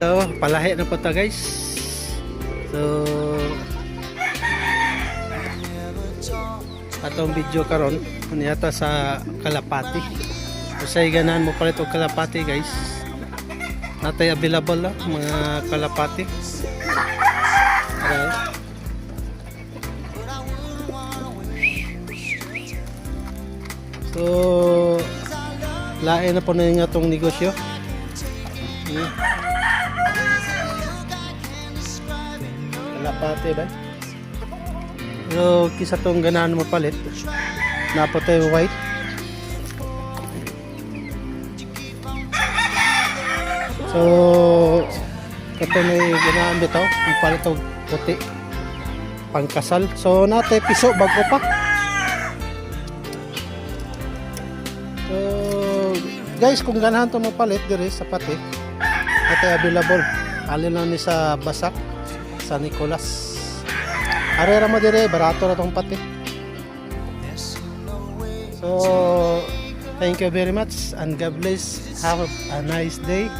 So, palahi na po ta guys. So, atong video karon niyata sa kalapati. So, sa ganahan mo pala itong kalapati guys. Natay available lang mga kalapati. Okay. So, lain na po na yung atong negosyo. Kalapati ba? So, kisa tong ganahan mo palit. Napo tayo white. So, ito na yung ganahan bitaw. Ang palit o puti. Pangkasal. So, natin piso bago pa. So, guys, kung ganahan ito mo palit dire sa pati, ito available. Alin lang ni sa Basak. Sa Nicolas. Arera mo dire, barato na tong pati. So, thank you very much and God bless. Have a nice day.